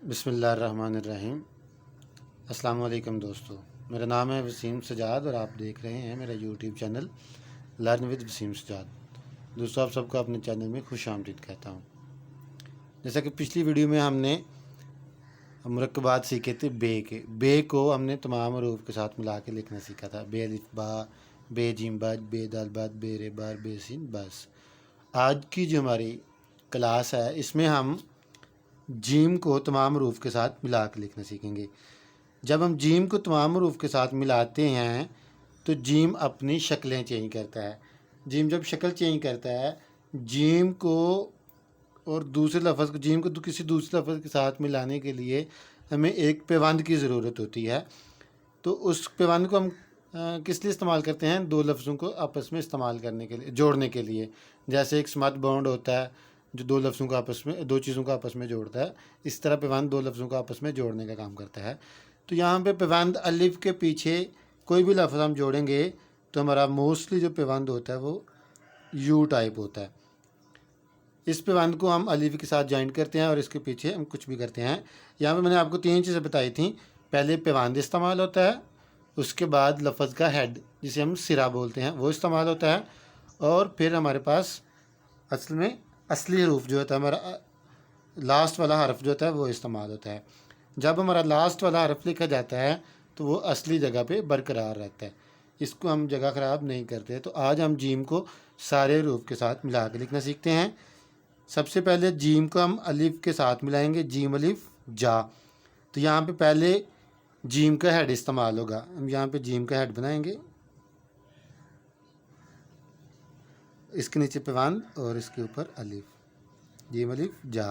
बिस्मिल्लाहिर्रहमानिर्रहीम। अस्सलाम वालेकुम दोस्तों, मेरा नाम है वसीम सजाद और आप देख रहे हैं मेरा YouTube channel learn with Wasim Sajad. दोस्तों, आप सबको अपने चैनल में खुश आमदीद कहता हूँ। जैसा कि पिछली वीडियो में हमने मुरक्कबात सीखे थे बे को हमने तमाम हरूफ के साथ मिला के लिखना सीखा था। बे अलिफ बा, बे जिम बज, बे दाल बद, बे रे बार, बे सीन बस। आज की जो हमारी क्लास है इसमें हम जीम को तमाम हरूफ के साथ मिला के लिखना सीखेंगे। जब हम जीम को तमाम हरूफ के साथ मिलाते हैं तो जीम अपनी शक्लें चेंज करता है। जीम जब शक्ल चेंज करता है, जीम को और दूसरे लफ्ज़ को जीम को किसी दूसरे लफ्ज़ के साथ मिलाने के लिए हमें एक पैबंद की ज़रूरत होती है। तो उस पैबंद को हम किस लिए इस्तेमाल करते हैं? दो लफ्ज़ों को आपस में इस्तेमाल करने के लिए, जोड़ने के लिए। जैसे एक स्मत बॉन्ड होता है जो दो लफ्ज़ों को आपस में, दो चीज़ों को आपस में जोड़ता है, इस तरह पैबंद दो लफ्ज़ों को आपस में जोड़ने का काम करता है। तो यहाँ पे पैबंद अलिफ के पीछे कोई भी लफ्ज़ हम जोड़ेंगे तो हमारा मोस्टली जो पैबंद होता है वो यू टाइप होता है। इस पैबंद को हम अलिफ के साथ जॉइंट करते हैं और इसके पीछे हम कुछ भी करते हैं। यहाँ पे मैंने आपको तीन चीज़ें बताई थी। पहले पैबंद इस्तेमाल होता है, उसके बाद लफ्ज़ का हेड जिसे हम सिरा बोलते हैं वो इस्तेमाल होता है, और फिर हमारे पास असल में असली हरूफ जो होता है, हमारा लास्ट वाला हरफ जो होता है वो इस्तेमाल होता है। जब हमारा लास्ट वाला हरफ लिखा जाता है तो वो असली जगह पे बरकरार रहता है, इसको हम जगह ख़राब नहीं करते। तो आज हम जीम को सारे हरूफ के साथ मिला के लिखना सीखते हैं। सबसे पहले जीम को हम अलिफ के साथ मिलाएंगे, जीम अलिफ जा। तो यहाँ पे पहले जीम का हेड इस्तेमाल होगा। हम यहाँ पे जीम का हेड बनाएंगे, इसके नीचे पैबंद और इसके ऊपर अलिफ, जीम अलिफ जा।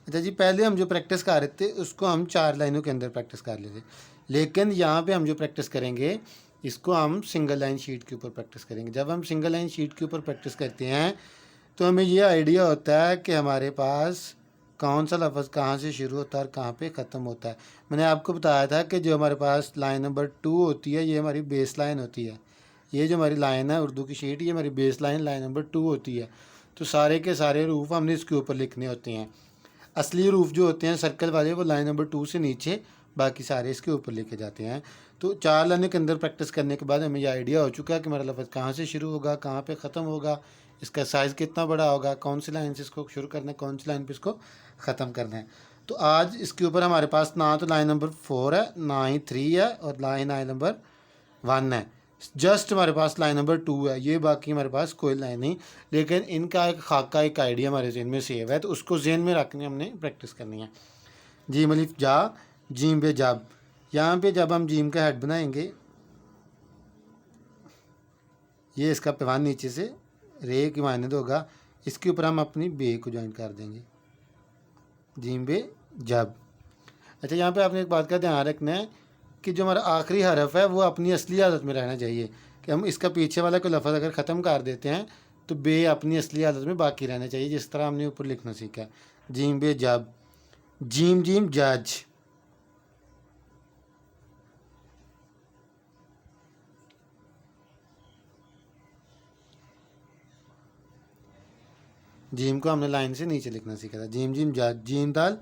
अच्छा जी, पहले हम जो प्रैक्टिस कर रहे थे उसको हम 4 लाइनों के अंदर प्रैक्टिस कर लेते, लेकिन यहाँ पे हम जो प्रैक्टिस करेंगे इसको हम सिंगल लाइन शीट के ऊपर प्रैक्टिस करेंगे। जब हम सिंगल लाइन शीट के ऊपर प्रैक्टिस करते हैं तो हमें ये आइडिया होता है कि हमारे पास कौन सा लफ्ज़ कहाँ से शुरू होता है और कहाँ पे ख़त्म होता है। मैंने आपको बताया था कि जो हमारे पास लाइन नंबर 2 होती है ये हमारी बेस लाइन होती है। ये जो हमारी लाइन है उर्दू की शीट, ये हमारी बेस लाइन लाइन नंबर 2 होती है। तो सारे के सारे हरूफ हमने इसके ऊपर लिखने होते हैं। असली हरूफ जो होते हैं सर्कल वाले वो लाइन नंबर 2 से नीचे, बाकी सारे इसके ऊपर लिखे जाते हैं। तो 4 लाइनों के अंदर प्रैक्टिस करने के बाद हमें यह आइडिया हो चुका है कि हमारा लफ्ज़ कहाँ से शुरू होगा, कहाँ पे ख़त्म होगा, इसका साइज़ कितना बड़ा होगा, कौन सी लाइन से इसको शुरू करना है, कौन सी लाइन पे इसको ख़त्म करना है। तो आज इसके ऊपर हमारे पास ना तो लाइन नंबर 4 है, ना ही 3 है, और ना ही लाइन नंबर 1 है। जस्ट हमारे पास लाइन नंबर 2 है, ये बाकी हमारे पास कोई लाइन नहीं। लेकिन इनका एक खाका, एक आइडिया हमारे जहन में सेव है, तो उसको जहन में रखने हमने प्रैक्टिस करनी है। जीम अलिफ जा, जीम बे जब। यहाँ पे जब हम जीम का हेड बनाएंगे, ये इसका पैबंद नीचे से रे की मायने होगा, इसके ऊपर हम अपनी बे को ज्वाइन कर देंगे, जीम बे जब। अच्छा, यहाँ पे आपने एक बात का ध्यान रखना है कि जो हमारा आखिरी हरफ है वो अपनी असली हालत में रहना चाहिए। कि हम इसका पीछे वाला कोई लफ्ज़ अगर ख़त्म कर देते हैं तो बे अपनी असली हालत में बाकी रहना चाहिए, जिस तरह हमने ऊपर लिखना सीखा है। जीम बे जब, जीम जीम जज। जीम को हमने लाइन से नीचे लिखना सीखा था। जीम जीम जज, जीम दाल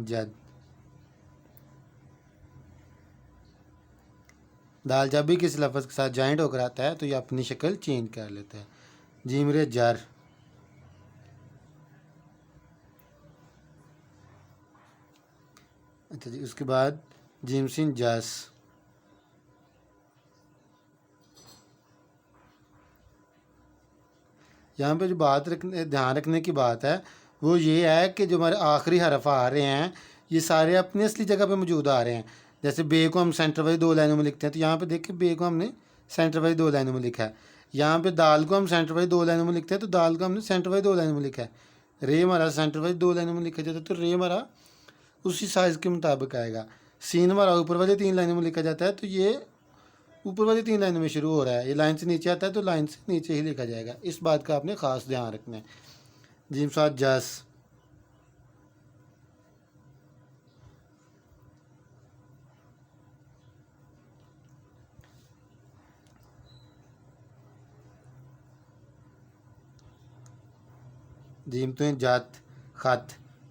जद। दाल जब भी किसी लफ्ज़ के साथ जॉइंट होकर आता है तो ये अपनी शक्ल चेंज कर लेता है। जीम रे जर। अच्छा जी, उसके बाद जीम सिन जस। यहाँ पे जो बात रखने, ध्यान रखने की बात है वो ये है कि जो हमारे आखिरी हरफ आ रहे हैं ये सारे अपनी असली जगह पे मौजूद आ रहे हैं। जैसे बे को हम सेंटर वाइज 2 लाइनों में लिखते हैं, तो यहाँ पे देखिए बे को हमने सेंटर वाइज 2 लाइनों में लिखा है। यहाँ पे दाल को हम सेंटर वाइज 2 लाइनों में लिखते हैं, तो दाल को हमने सेंटर वाइज 2 लाइनों में लिखा है। रे हमारा सेंटर वाइज 2 लाइनों में लिखा जाता है, तो रे हमारा उसी साइज़ के मुताबिक आएगा। सीन हमारा ऊपर वाले 3 लाइनों में लिखा जाता है, तो ये ऊपर वाली 3 लाइनों में शुरू हो रहा है, ये लाइन से नीचे आता है तो लाइन से नीचे ही लिखा जाएगा। इस बात का आपने ख़ास ध्यान रखना है। जीम साथ जस। जीम तो जात खत,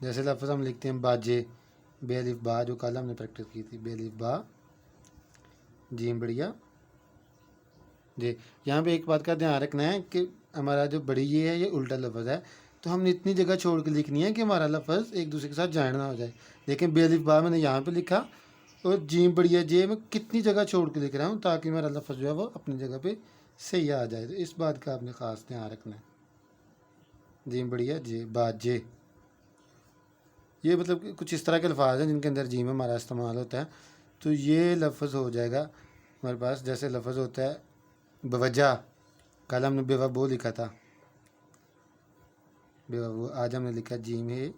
जैसे लफ्ज़ हम लिखते हैं बाजे, बे अलिफ बा, जो कल हमने प्रैक्टिस की थी, बे अलिफ बा जीम बढ़िया जी। यहाँ पे एक बात का ध्यान रखना है कि हमारा जो बड़ी ये है ये उल्टा लफ्ज़ है, तो हमने इतनी जगह छोड़ के लिखनी है कि हमारा लफ्ज़ एक दूसरे के साथ जॉइन ना हो जाए। देखें बे अलिफ बा मैंने यहाँ पे लिखा और जीम बढ़िया जे मैं कितनी जगह छोड़ के लिख रहा हूँ ताकि मेरा लफ्ज़ जो है वो अपनी जगह पे सही आ जाए। तो इस बात का आपने ख़ास ध्यान रखना है। जीम बढ़िया जे बाजे, ये मतलब कि कुछ इस तरह के अल्फाज हैं जिनके अंदर जीम हमारा इस्तेमाल होता है। तो ये लफ्ज़ हो जाएगा हमारे पास, जैसे लफ्ज़ होता है बवजह, कल हमने बेवबो लिखा था, बेवबो, आज हमने लिखा जीम है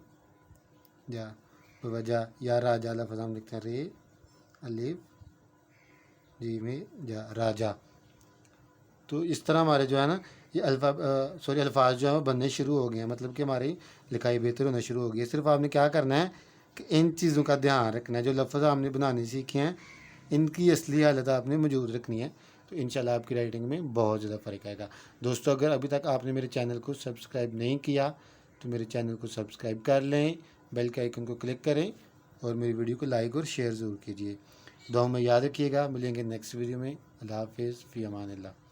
जा बवजह, या राजा लफ्ज़ हम लिखते हैं रे अलिफ जीम है जा राजा। तो इस तरह हमारे जो है ना ये अल्फाज जो है वो बनने शुरू हो गए हैं, मतलब कि हमारी लिखाई बेहतर होना शुरू हो गई है। सिर्फ आपने क्या करना है कि इन चीज़ों का ध्यान रखना है, जो लफ्ज़ आपने बनाने सीखे हैं इनकी असली हालत आपने मौजूद रखनी है। तो इंशाल्लाह आपकी राइटिंग में बहुत ज़्यादा फ़र्क आएगा। दोस्तों, अगर अभी तक आपने मेरे चैनल को सब्सक्राइब नहीं किया तो मेरे चैनल को सब्सक्राइब कर लें, बेल के आइकन को क्लिक करें और मेरी वीडियो को लाइक और शेयर ज़रूर कीजिए। दुआ में याद रखिएगा। मिलेंगे नेक्स्ट वीडियो में। अल्लाह हाफ़िज़, फ़ी अमान अल्लाह।